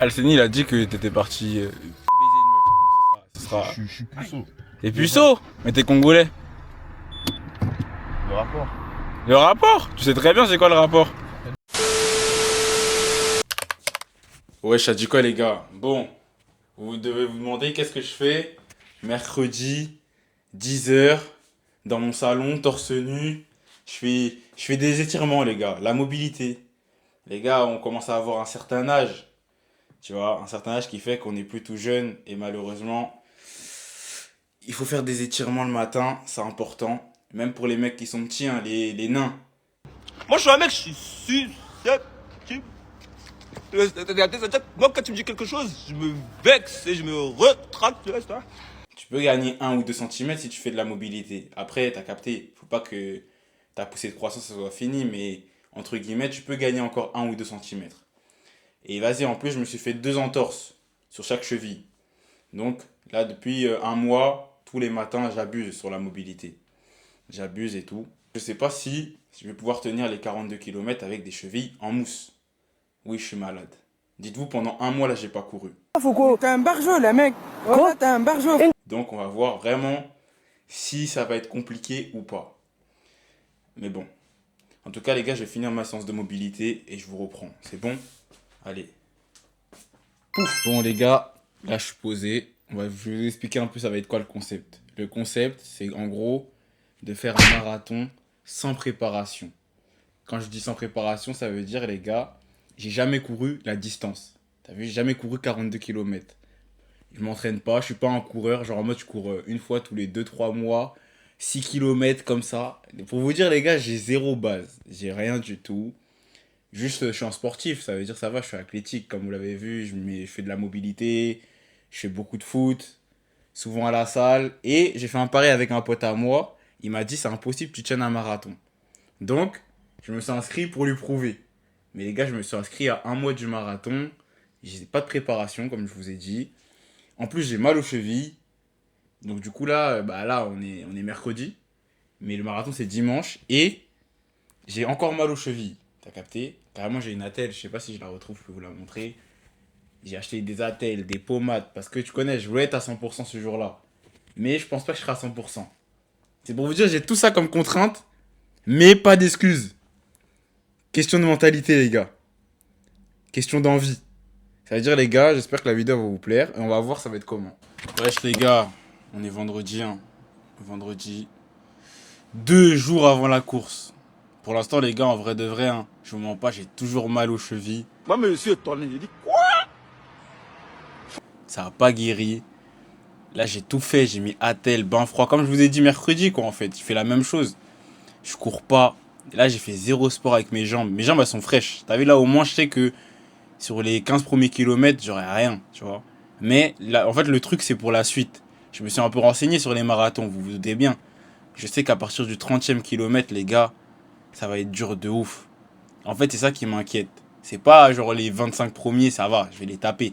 Alceni, il a dit que t'étais parti baiser une meuf. Bon, ça sera... Je suis puceau. T'es puceau? Mais t'es congolais. Le rapport. Le rapport? Tu sais très bien c'est quoi le rapport. Ouais, ça dit quoi les gars? Bon, vous devez vous demander qu'est-ce que je fais mercredi, 10h, dans mon salon, torse nu. Je fais des étirements les gars, la mobilité. Les gars, on commence à avoir un certain âge. Tu vois, un certain âge qui fait qu'on n'est plus tout jeune. Et malheureusement, il faut faire des étirements le matin, c'est important. Même pour les mecs qui sont petits, hein, les nains. Moi, je suis un mec, je suis susceptible. Moi, quand tu me dis quelque chose, je me vexe et je me retracte, tu vois. Tu peux gagner 1 ou 2 cm si tu fais de la mobilité. Après, t'as capté, faut pas que ta poussée de croissance soit finie, mais entre guillemets, tu peux gagner encore 1 ou 2 cm. Et vas-y, en plus, je me suis fait 2 entorses sur chaque cheville. Donc là, depuis un mois, tous les matins, j'abuse sur la mobilité. J'abuse et tout. Je sais pas si je vais pouvoir tenir les 42 km avec des chevilles en mousse. Oui, je suis malade. Dites-vous, pendant un mois, là, j'ai pas couru. Foucault, t'es un barjot, là, mec. Quoi? T'es un barjot. Donc, on va voir vraiment si ça va être compliqué ou pas. Mais bon. En tout cas, les gars, je vais finir ma séance de mobilité et je vous reprends. C'est bon? Allez. Pouf. Bon, les gars, là, je suis posé. Je vais vous expliquer un peu ça va être quoi le concept. Le concept, c'est en gros de faire un marathon sans préparation. Quand je dis sans préparation, ça veut dire, les gars, j'ai jamais couru la distance. T'as vu, j'ai jamais couru 42 km. Je m'entraîne pas, je suis pas un coureur. Genre en mode, je cours une fois tous les 2-3 mois, 6 km comme ça. Pour vous dire, les gars, j'ai zéro base. J'ai rien du tout. Juste, je suis un sportif, ça veut dire ça va, je suis athlétique. Comme vous l'avez vu, je fais de la mobilité, je fais beaucoup de foot, souvent à la salle. Et j'ai fait un pari avec un pote à moi. Il m'a dit, c'est impossible que tu tiennes un marathon. Donc, je me suis inscrit pour lui prouver. Mais les gars, je me suis inscrit à un mois du marathon. J'ai pas de préparation, comme je vous ai dit. En plus, j'ai mal aux chevilles. Donc du coup, là, là on est mercredi. Mais le marathon, c'est dimanche. Et j'ai encore mal aux chevilles. T'as capté? Carrément, j'ai une attelle. Je sais pas si je la retrouve, je peux vous la montrer. J'ai acheté des attelles, des pommades. Parce que tu connais, je voulais être à 100% ce jour-là. Mais je pense pas que je serai à 100%. C'est pour vous dire, j'ai tout ça comme contrainte. Mais pas d'excuses. Question de mentalité, les gars. Question d'envie. Ça veut dire, les gars, j'espère que la vidéo va vous plaire. Et on va voir ça va être comment. Wesh, les gars. On est vendredi, hein. Vendredi. 2 jours avant la course. Pour l'instant, les gars, en vrai de vrai, hein, je vous mens pas, j'ai toujours mal aux chevilles. Moi, monsieur étonné, il dit quoi? Ça n'a pas guéri. Là, j'ai tout fait. J'ai mis attelle, bain froid. Comme je vous ai dit mercredi, quoi, en fait. Je fais la même chose. Je cours pas. Et là, j'ai fait zéro sport avec mes jambes. Mes jambes, elles sont fraîches. T'as vu, là, au moins, je sais que sur les 15 premiers kilomètres, j'aurai rien, tu vois. Mais là, en fait, le truc, c'est pour la suite. Je me suis un peu renseigné sur les marathons, vous vous doutez bien. Je sais qu'à partir du 30e kilomètre, les gars, ça va être dur de ouf. En fait, c'est ça qui m'inquiète. C'est pas genre les 25 premiers, ça va, je vais les taper.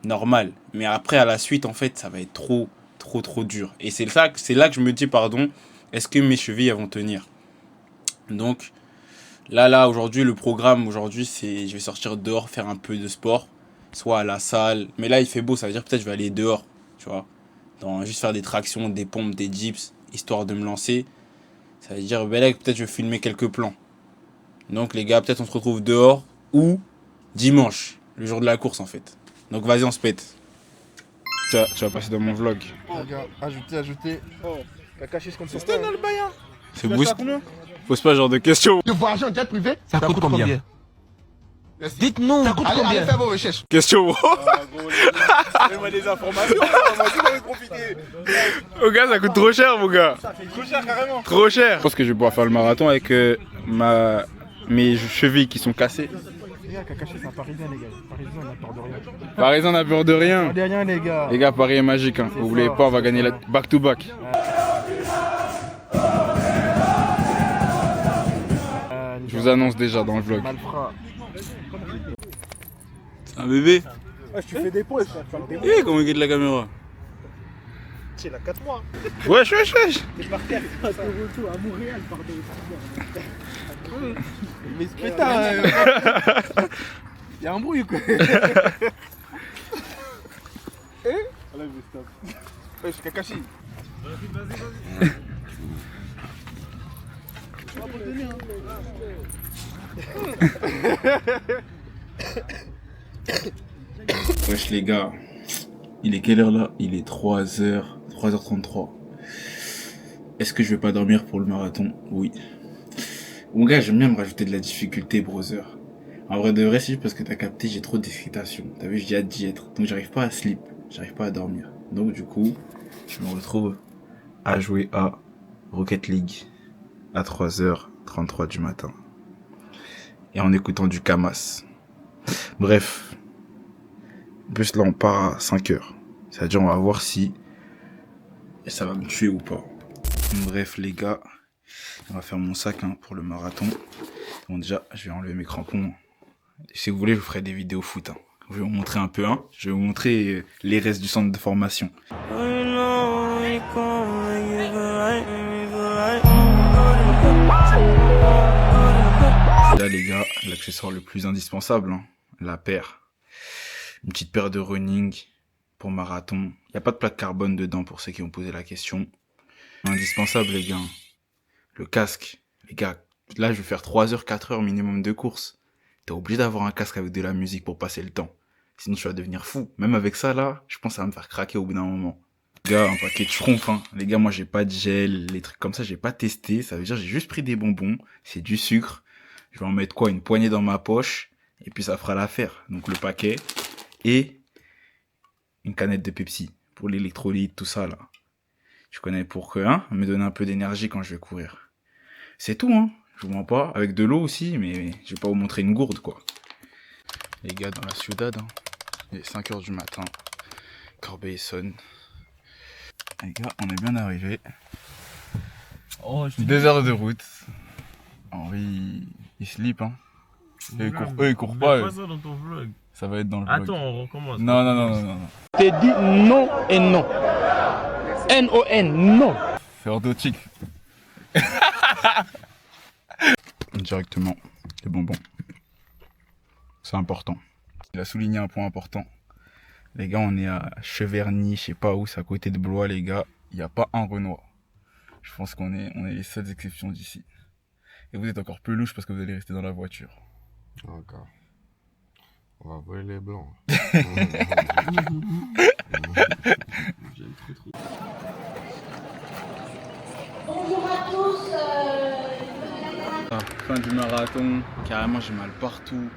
Normal. Mais après, à la suite, en fait, ça va être trop dur. Et c'est là que je me dis, pardon, est-ce que mes chevilles elles vont tenir? Donc, là, aujourd'hui, le programme, aujourd'hui, c'est je vais sortir dehors, faire un peu de sport. Soit à la salle. Mais là, il fait beau, ça veut dire peut-être je vais aller dehors, tu vois. Juste faire des tractions, des pompes, des dips, histoire de me lancer. Ça veut dire, peut-être je vais filmer quelques plans. Donc les gars, peut-être on se retrouve dehors ou dimanche, le jour de la course en fait. Donc vas-y, on se pète. Tu vas passer dans mon vlog. Oh, regarde, ajouter. Oh, t'as caché ce qu'on C'est Stan, le bail, hein. C'est boost. Pose pas ce genre de questions. Le voyage en jet privé, Ça coûte combien? Dites non. Ça coûte combien? Allez faire vos recherches. Question. Donne-moi des informations, moi aussi, j'avais profité. Oh gars, ça coûte trop cher, mon gars. Ça fait trop cher, carrément. Trop cher. Je pense que je vais pouvoir faire le marathon avec mes chevilles qui sont cassées. Les gars, Kakashi, c'est un parisien, les gars. Parisien, on a peur de rien. Parisien n'a peur de rien. De rien, les gars. Les gars, Paris est magique. Hein. Vous voulez pas, on va gagner la back to back. Je vous annonce déjà dans le vlog. Malfrat. C'est un bébé. Ouais, tu fais des pauses, ça. Tu fais des Comment il guette la caméra? Il a 4 mois. Wesh. T'es par terre. À Toronto, à Montréal, pardon. Mais c'est pétard. Y'a un bruit ou quoi? Ouais, c'est Kakashi. Wesh les gars, il est quelle heure là? Il est 3h33. Est-ce que je vais pas dormir pour le marathon? Oui. Mon gars, j'aime bien me rajouter de la difficulté, brother. En vrai de vrai, c'est juste parce que t'as capté, j'ai trop d'excitation. T'as vu, j'ai hâte d'y être. Donc j'arrive pas à sleep, j'arrive pas à dormir. Donc du coup, je me retrouve à jouer à Rocket League à 3h33 du matin. Et en écoutant du Kamas. Bref. En plus là on part à 5h. C'est-à-dire on va voir si ça va me tuer ou pas. Bref les gars, on va faire mon sac pour le marathon. Bon déjà je vais enlever mes crampons. Si vous voulez je vous ferai des vidéos foot. Je vais vous montrer un peu. Je vais vous montrer les restes du centre de formation. Là les gars, l'accessoire le plus indispensable, la paire. Une petite paire de running pour marathon. Il n'y a pas de plaque carbone dedans pour ceux qui ont posé la question. Indispensable les gars. Le casque. Les gars, là je vais faire 3h, 4h minimum de course. T'es obligé d'avoir un casque avec de la musique pour passer le temps. Sinon tu vas devenir fou. Même avec ça là, je pense que ça va me faire craquer au bout d'un moment. Les gars, un paquet de schtroumpfs. Les gars, moi j'ai pas de gel, les trucs comme ça j'ai pas testé. Ça veut dire j'ai juste pris des bonbons. C'est du sucre. Je vais en mettre quoi? Une poignée dans ma poche. Et puis ça fera l'affaire. Donc le paquet. Et une canette de Pepsi. Pour l'électrolyte, tout ça là. Je connais pour que, me donner un peu d'énergie quand je vais courir. C'est tout, je vous mens pas. Avec de l'eau aussi, mais je vais pas vous montrer une gourde, quoi. Les gars, dans la ciudad, il est 5h du matin. Corbeil sonne. Les gars, on est bien arrivés. 2 heures de route. Henri, il sleep, Eux, ils courent pas, eux. Ça dans ton vlog. Ça va être dans le vlog. Attends, on recommence. Non. T'es dit non et non. N-O-N, non. C'est orthotique. Directement, les bonbons. C'est important. Il a souligné un point important. Les gars, on est à Cheverny, je sais pas où, c'est à côté de Blois, les gars. Il n'y a pas un Renoir. Je pense qu'on est les seules exceptions d'ici. Et vous êtes encore plus louche parce que vous allez rester dans la voiture. Encore. On va voler les blancs. Bonjour à tous. Fin du marathon, carrément j'ai mal partout.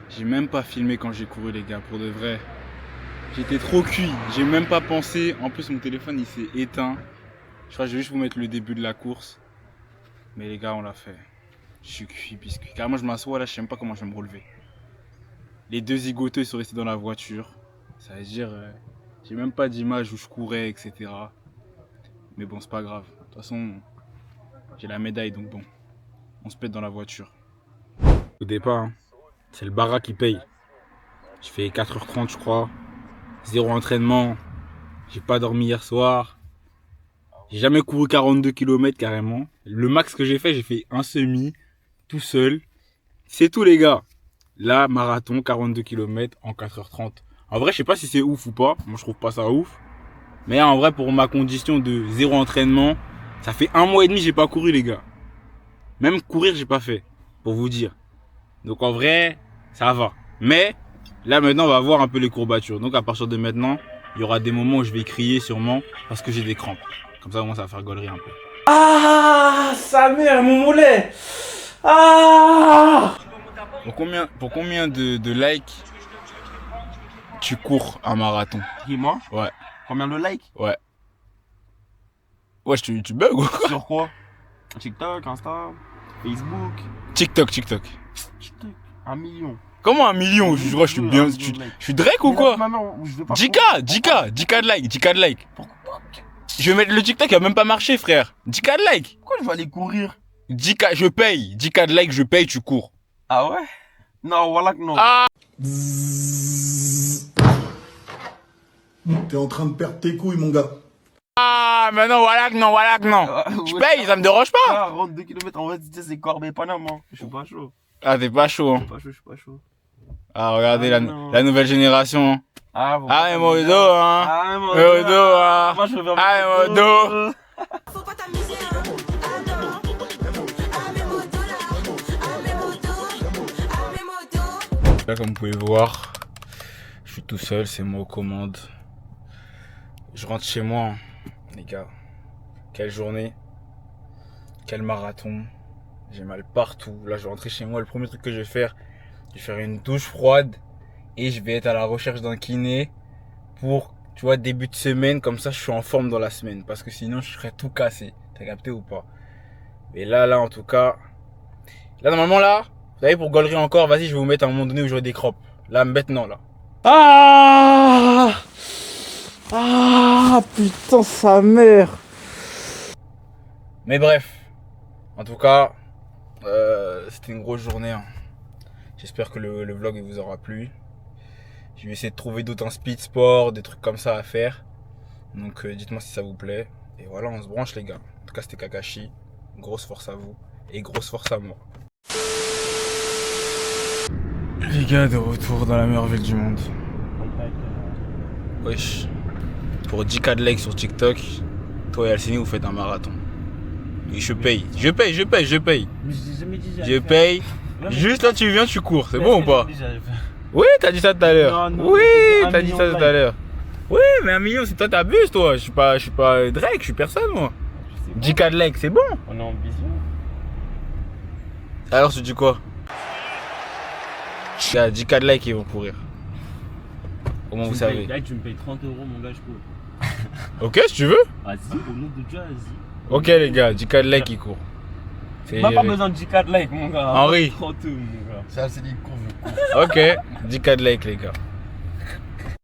J'ai même pas filmé quand j'ai couru les gars, pour de vrai. J'étais trop cuit, j'ai même pas pensé. En plus mon téléphone il s'est éteint. Je crois que je vais juste vous mettre le début de la course. Mais les gars on l'a fait. Je suis cuit biscuit. Carrément je m'assois là, je sais même pas comment je vais me relever. Les deux zigoteux sont restés dans la voiture. Ça veut dire, j'ai même pas d'image où je courais, etc. Mais bon c'est pas grave. De toute façon, j'ai la médaille donc bon. On se pète dans la voiture. Au départ, c'est le Bara qui paye. Je fais 4h30 je crois. 0 entraînement. J'ai pas dormi hier soir. J'ai jamais couru 42 km carrément. Le max que j'ai fait un semi. Tout seul. C'est tout les gars. Là, marathon, 42 km en 4h30. En vrai, je sais pas si c'est ouf ou pas. Moi, je trouve pas ça ouf. Mais en vrai, pour ma condition de 0 entraînement, ça fait 1 mois et demi que j'ai pas couru les gars. Même courir, j'ai pas fait. Pour vous dire. Donc en vrai, ça va. Mais là maintenant, on va voir un peu les courbatures. Donc à partir de maintenant, il y aura des moments où je vais crier sûrement parce que j'ai des crampes. Comme ça, au moins, ça va faire gaulerie un peu. Ah, sa mère, mon mollet. Ah. Pour combien de likes tu cours un marathon? Dis-moi, Ouais. combien de likes? Ouais. Ouais, tu bugs ou quoi? Sur quoi? TikTok, Insta, Facebook, TikTok. TikTok. 1 million. Comment 1 million? Je crois que je suis bien. Je suis Drake ou quoi? 10K de likes. Pourquoi? Je vais mettre le TikTok, il a même pas marché, frère. 10K de likes. Pourquoi je vais aller courir? 10K, je paye. 10K de likes, je paye, tu cours. Ah ouais? Non, voilà que non. Ah. T'es en train de perdre tes couilles, mon gars. Ah, mais non, voilà que non. Je paye, ça me dérange pas. 42 km en vrai, c'est Corbeil Panama. Je suis pas chaud. Ah, t'es pas chaud, Je suis pas chaud. Ah, regardez Ah, la, non. la nouvelle génération. Ah, bon. Ah, et mon dos, hein. Ah, mon Et mon dos, hein. Moi, je reviens. Ah, et mon dos. Faut pas t'amuser, hein. Ah non. Ah, mes motos là. Ah, mes motos. Ah, mes motos. Là, comme vous pouvez voir, je suis tout seul, c'est moi aux commandes. Je rentre chez moi, hein, les gars. Quelle journée. Quel marathon. J'ai mal partout. Là, je vais rentrer chez moi. Le premier truc que je vais faire une douche froide. Et je vais être à la recherche d'un kiné pour, tu vois, début de semaine. Comme ça, je suis en forme dans la semaine. Parce que sinon, je serais tout cassé. T'as capté ou pas? Et là, en tout cas. Là, normalement, là, vous savez, pour gaulerie encore, vas-y, je vais vous mettre à un moment donné où j'aurai des crops. Là, maintenant, là. Ah putain sa mère. Mais bref. En tout cas, c'était une grosse journée. Hein. J'espère que le vlog il vous aura plu. Je vais essayer de trouver d'autres speed sport, des trucs comme ça à faire. Donc dites-moi si ça vous plaît. Et voilà, on se branche les gars. En tout cas, c'était Kakashi. Grosse force à vous. Et grosse force à moi. Les gars, de retour dans la meilleure ville du monde. Wesh. Pour 10K de likes sur TikTok, toi et Alcini, vous faites un marathon. Et je paye. Je paye. Je paye. Juste là, tu viens, tu cours. C'est bon ou pas? Oui, t'as dit ça tout à l'heure. Oui, t'as dit ça tout à l'heure. Oui, mais 1 million, c'est toi, t'abuses, toi. Je suis pas Drake, je suis personne, moi. 10K de likes, c'est bon. On est en vision. Alors, tu dis quoi? Il y a 10K de likes, ils vont courir. Comment vous savez? Là, tu me payes 30 euros, mon gars, je cours. Ok, si tu veux. Vas-y, au nom de Dieu, vas-y. Ok, les gars, 10K de likes, ils courent. C'est On n'a pas géré. besoin de 10K de likes, mon gars. Henri. 30 euros, mon gars. C'est assez dit, cours, je cours. Ok, 10K de likes, les gars.